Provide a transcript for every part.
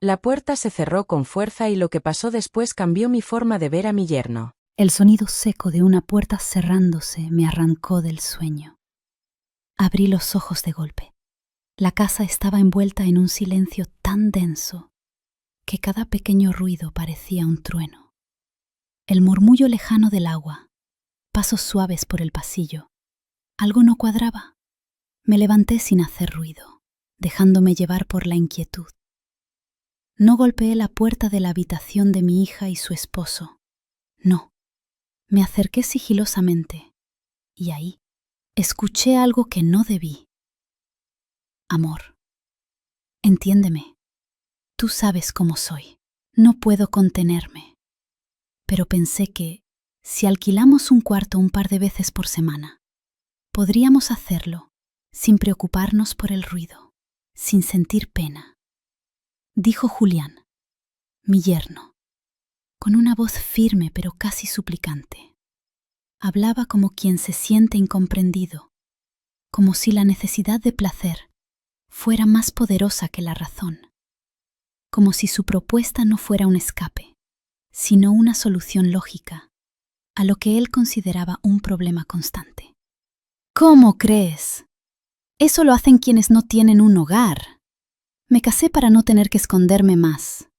La puerta se cerró con fuerza y lo que pasó después cambió mi forma de ver a mi yerno. El sonido seco de una puerta cerrándose me arrancó del sueño. Abrí los ojos de golpe. La casa estaba envuelta en un silencio tan denso que cada pequeño ruido parecía un trueno. El murmullo lejano del agua, pasos suaves por el pasillo. Algo no cuadraba. Me levanté sin hacer ruido, dejándome llevar por la inquietud. No golpeé la puerta de la habitación de mi hija y su esposo. No. Me acerqué sigilosamente y ahí escuché algo que no debí. Amor, entiéndeme. Tú sabes cómo soy. No puedo contenerme. Pero pensé que, si alquilamos un cuarto un par de veces por semana, podríamos hacerlo sin preocuparnos por el ruido, sin sentir pena. Dijo Julián, mi yerno, con una voz firme pero casi suplicante. Hablaba como quien se siente incomprendido, como si la necesidad de placer fuera más poderosa que la razón, como si su propuesta no fuera un escape, sino una solución lógica a lo que él consideraba un problema constante. ¿Cómo crees? Eso lo hacen quienes no tienen un hogar. Me casé para no tener que esconderme más.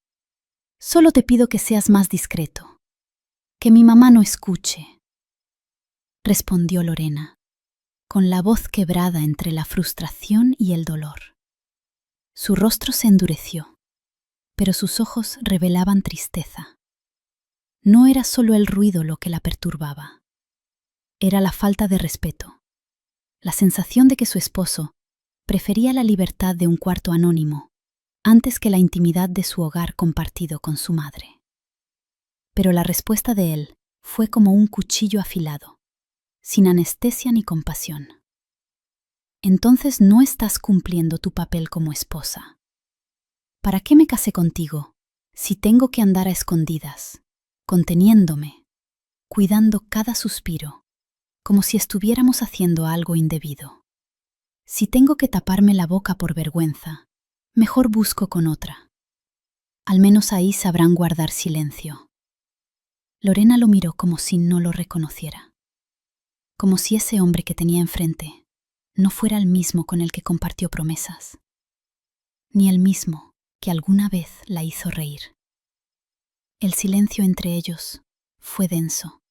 Solo te pido que seas más discreto, que mi mamá no escuche, respondió Lorena, con la voz quebrada entre la frustración y el dolor. Su rostro se endureció, pero sus ojos revelaban tristeza. No era solo el ruido lo que la perturbaba. Era la falta de respeto, la sensación de que su esposo prefería la libertad de un cuarto anónimo antes que la intimidad de su hogar compartido con su madre. Pero la respuesta de él fue como un cuchillo afilado, sin anestesia ni compasión. Entonces no estás cumpliendo tu papel como esposa. ¿Para qué me casé contigo si tengo que andar a escondidas, conteniéndome, cuidando cada suspiro, como si estuviéramos haciendo algo indebido? Si tengo que taparme la boca por vergüenza, mejor busco con otra. Al menos ahí sabrán guardar silencio. Lorena lo miró como si no lo reconociera, como si ese hombre que tenía enfrente no fuera el mismo con el que compartió promesas, ni el mismo que alguna vez la hizo reír. El silencio entre ellos fue denso,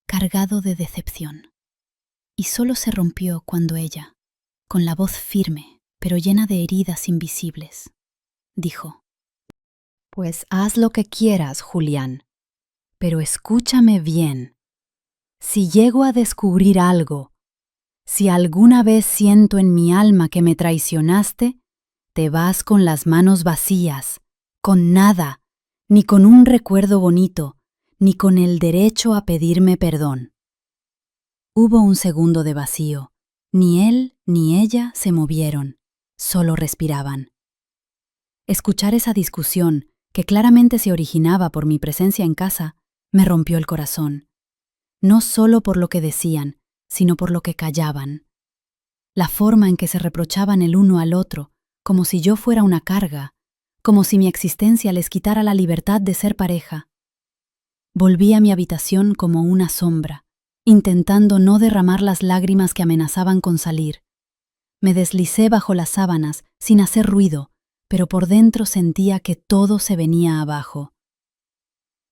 cargado de decepción, y solo se rompió cuando ella, con la voz firme pero llena de heridas invisibles, dijo: Pues haz lo que quieras, Julián, pero escúchame bien. Si llego a descubrir algo, si alguna vez siento en mi alma que me traicionaste, te vas con las manos vacías, con nada, ni con un recuerdo bonito, ni con el derecho a pedirme perdón. Hubo un segundo de vacío. Ni él ni ella se movieron, solo respiraban. Escuchar esa discusión, que claramente se originaba por mi presencia en casa, me rompió el corazón. No solo por lo que decían, sino por lo que callaban. La forma en que se reprochaban el uno al otro, como si yo fuera una carga, como si mi existencia les quitara la libertad de ser pareja. Volví a mi habitación como una sombra, intentando no derramar las lágrimas que amenazaban con salir. Me deslicé bajo las sábanas, sin hacer ruido, pero por dentro sentía que todo se venía abajo.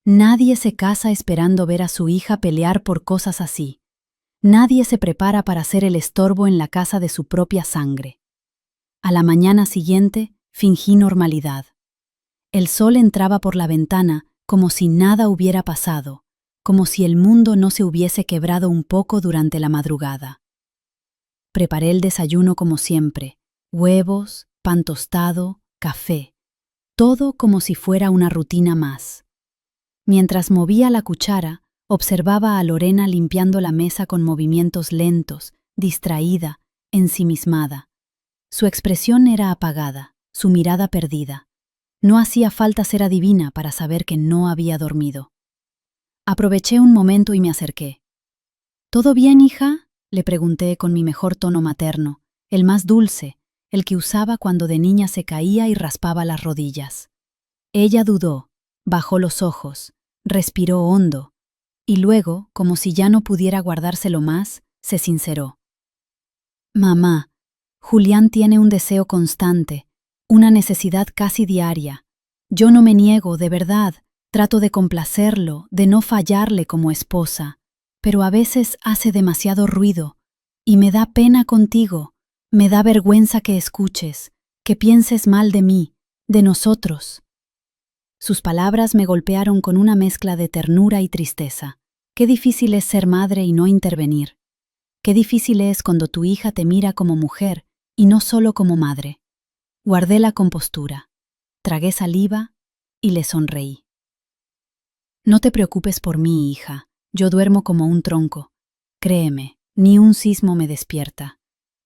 Nadie se casa esperando ver a su hija pelear por cosas así. Nadie se prepara para ser el estorbo en la casa de su propia sangre. A la mañana siguiente, fingí normalidad. El sol entraba por la ventana como si nada hubiera pasado, como si el mundo no se hubiese quebrado un poco durante la madrugada. Preparé el desayuno como siempre: huevos, pan tostado, café, todo como si fuera una rutina más. Mientras movía la cuchara, observaba a Lorena limpiando la mesa con movimientos lentos, distraída, ensimismada. Su expresión era apagada, su mirada perdida. No hacía falta ser adivina para saber que no había dormido. Aproveché un momento y me acerqué. ¿Todo bien, hija?, le pregunté con mi mejor tono materno, el más dulce, el que usaba cuando de niña se caía y raspaba las rodillas. Ella dudó, bajó los ojos, respiró hondo, y luego, como si ya no pudiera guardárselo más, se sinceró. Mamá, Julián tiene un deseo constante, una necesidad casi diaria. Yo no me niego, de verdad, trato de complacerlo, de no fallarle como esposa, pero a veces hace demasiado ruido, y me da pena contigo, me da vergüenza que escuches, que pienses mal de mí, de nosotros. Sus palabras me golpearon con una mezcla de ternura y tristeza. Qué difícil es ser madre y no intervenir. Qué difícil es cuando tu hija te mira como mujer y no solo como madre. Guardé la compostura, tragué saliva y le sonreí. No te preocupes por mí, hija. Yo duermo como un tronco. Créeme, ni un sismo me despierta.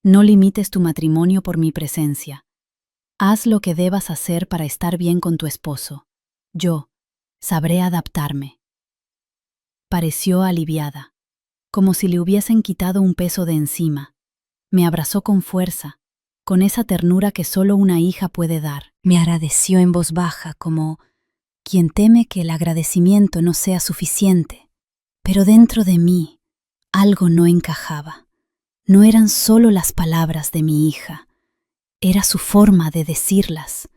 No limites tu matrimonio por mi presencia. Haz lo que debas hacer para estar bien con tu esposo. Yo sabré adaptarme. Pareció aliviada, como si le hubiesen quitado un peso de encima. Me abrazó con fuerza, con esa ternura que solo una hija puede dar. Me agradeció en voz baja, como quien teme que el agradecimiento no sea suficiente. Pero dentro de mí, algo no encajaba. No eran solo las palabras de mi hija, era su forma de decirlas.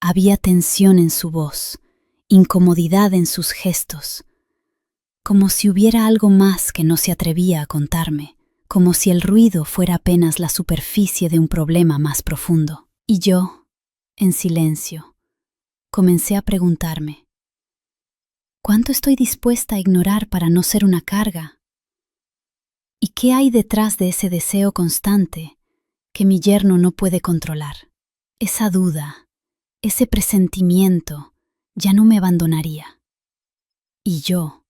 Había tensión en su voz, incomodidad en sus gestos, como si hubiera algo más que no se atrevía a contarme, como si el ruido fuera apenas la superficie de un problema más profundo. Y yo, en silencio, comencé a preguntarme, ¿cuánto estoy dispuesta a ignorar para no ser una carga? ¿Y qué hay detrás de ese deseo constante que mi yerno no puede controlar? Esa duda, ese presentimiento, ya no me abandonaría. Y yo,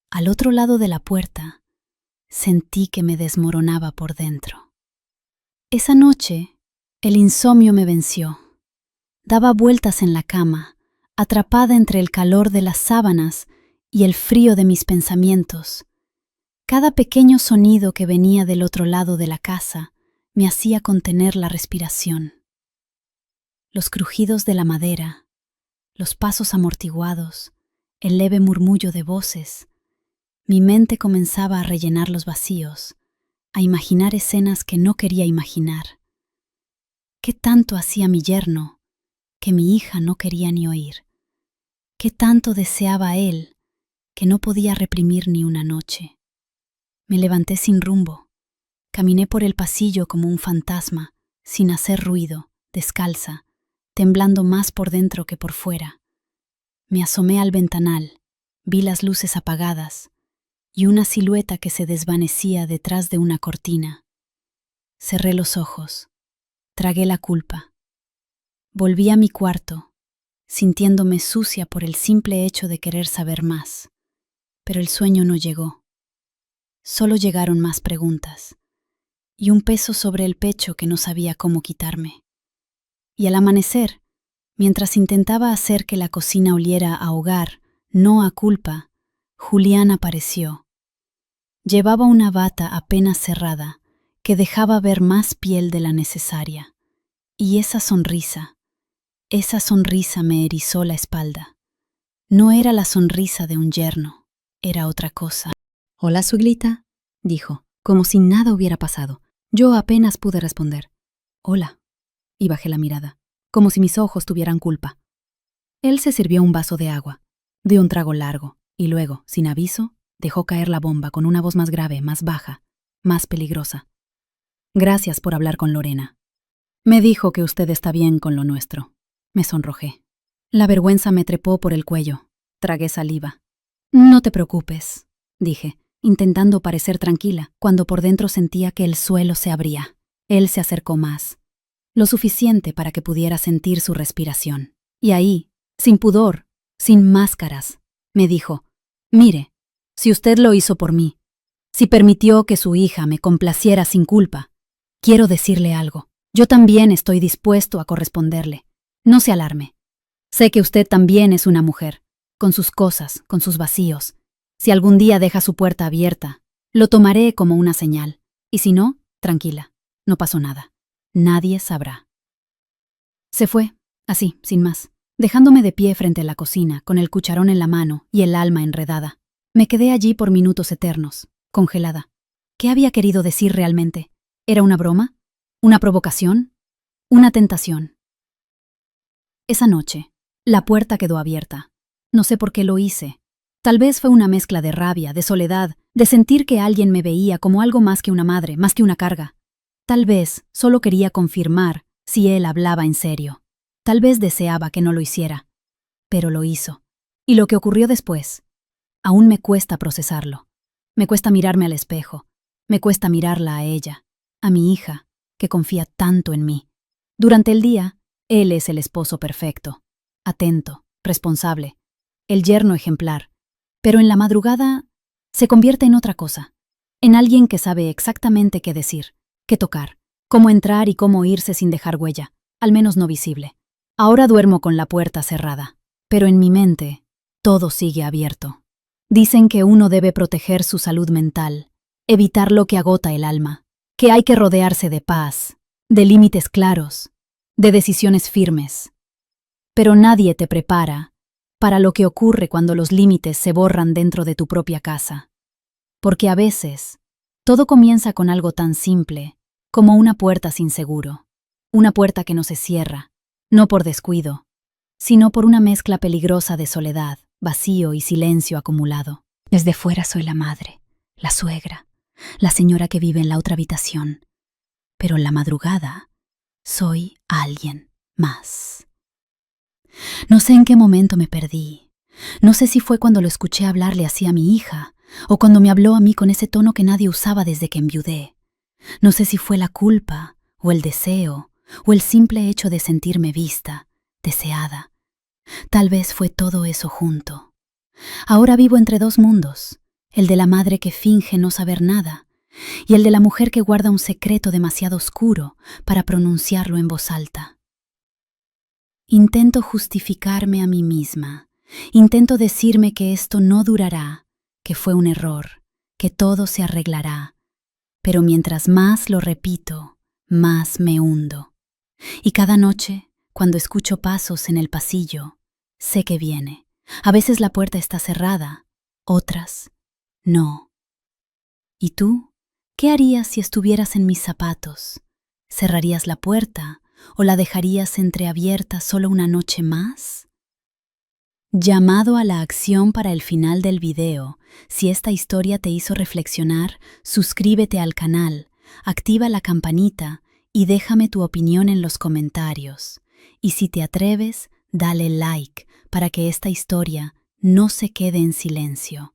al otro lado de la puerta, sentí que me desmoronaba por dentro. Esa noche, el insomnio me venció. Daba vueltas en la cama, atrapada entre el calor de las sábanas y el frío de mis pensamientos. Cada pequeño sonido que venía del otro lado de la casa me hacía contener la respiración. Los crujidos de la madera, los pasos amortiguados, el leve murmullo de voces. Mi mente comenzaba a rellenar los vacíos, a imaginar escenas que no quería imaginar. ¿Qué tanto hacía mi yerno que mi hija no quería ni oír? ¿Qué tanto deseaba él que no podía reprimir ni una noche? Me levanté sin rumbo, caminé por el pasillo como un fantasma, sin hacer ruido, descalza, temblando más por dentro que por fuera. Me asomé al ventanal, vi las luces apagadas y una silueta que se desvanecía detrás de una cortina. Cerré los ojos, tragué la culpa. Volví a mi cuarto, sintiéndome sucia por el simple hecho de querer saber más. Pero el sueño no llegó. Solo llegaron más preguntas y un peso sobre el pecho que no sabía cómo quitarme. Y al amanecer, mientras intentaba hacer que la cocina oliera a hogar, no a culpa, Julián apareció. Llevaba una bata apenas cerrada que dejaba ver más piel de la necesaria. Y esa sonrisa me erizó la espalda. No era la sonrisa de un yerno, era otra cosa. Hola, suegrita, dijo, como si nada hubiera pasado. Yo apenas pude responder. Hola, y bajé la mirada, como si mis ojos tuvieran culpa. Él se sirvió un vaso de agua, dio un trago largo, y luego, sin aviso, dejó caer la bomba con una voz más grave, más baja, más peligrosa. Gracias por hablar con Lorena. Me dijo que usted está bien con lo nuestro. Me sonrojé. La vergüenza me trepó por el cuello. Tragué saliva. No te preocupes, dije, intentando parecer tranquila, cuando por dentro sentía que el suelo se abría. Él se acercó más, lo suficiente para que pudiera sentir su respiración. Y ahí, sin pudor, sin máscaras, me dijo, mire, si usted lo hizo por mí, si permitió que su hija me complaciera sin culpa, quiero decirle algo. Yo también estoy dispuesto a corresponderle. No se alarme. Sé que usted también es una mujer, con sus cosas, con sus vacíos. Si algún día deja su puerta abierta, lo tomaré como una señal. Y si no, tranquila, no pasó nada. Nadie sabrá. Se fue, así, sin más. dejándome de pie frente a la cocina, con el cucharón en la mano y el alma enredada. Me quedé allí por minutos eternos, congelada. ¿Qué había querido decir realmente? ¿Era una broma? ¿Una provocación? ¿Una tentación? Esa noche, la puerta quedó abierta. No sé por qué lo hice. Tal vez fue una mezcla de rabia, de soledad, de sentir que alguien me veía como algo más que una madre, más que una carga. Tal vez solo quería confirmar si él hablaba en serio. Tal vez deseaba que no lo hiciera. Pero lo hizo. Y lo que ocurrió después, aún me cuesta procesarlo. Me cuesta mirarme al espejo. Me cuesta mirarla a ella, a mi hija, que confía tanto en mí. Durante el día, él es el esposo perfecto, atento, responsable, el yerno ejemplar. Pero en la madrugada se convierte en otra cosa, en alguien que sabe exactamente qué decir, qué tocar, cómo entrar y cómo irse sin dejar huella, al menos no visible. Ahora duermo con la puerta cerrada, pero en mi mente todo sigue abierto. Dicen que uno debe proteger su salud mental, evitar lo que agota el alma, que hay que rodearse de paz, de límites claros, de decisiones firmes. Pero nadie te prepara para lo que ocurre cuando los límites se borran dentro de tu propia casa. Porque a veces, todo comienza con algo tan simple como una puerta sin seguro, una puerta que no se cierra, no por descuido, sino por una mezcla peligrosa de soledad, vacío y silencio acumulado. Desde fuera soy la madre, la suegra, la señora que vive en la otra habitación, pero en la madrugada soy alguien más. No sé en qué momento me perdí. No sé si fue cuando lo escuché hablarle así a mi hija, o cuando me habló a mí con ese tono que nadie usaba desde que enviudé. No sé si fue la culpa, o el deseo, o el simple hecho de sentirme vista, deseada. Tal vez fue todo eso junto. Ahora vivo entre dos mundos, el de la madre que finge no saber nada, y el de la mujer que guarda un secreto demasiado oscuro para pronunciarlo en voz alta. Intento justificarme a mí misma, intento decirme que esto no durará, que fue un error, que todo se arreglará, pero mientras más lo repito, más me hundo. Y cada noche, cuando escucho pasos en el pasillo, sé que viene. A veces la puerta está cerrada, otras no. ¿Y tú? ¿Qué harías si estuvieras en mis zapatos? ¿Cerrarías la puerta o la dejarías entreabierta solo una noche más? Llamado a la acción para el final del video. Si esta historia te hizo reflexionar, suscríbete al canal, activa la campanita y déjame tu opinión en los comentarios. Y si te atreves, dale like para que esta historia no se quede en silencio.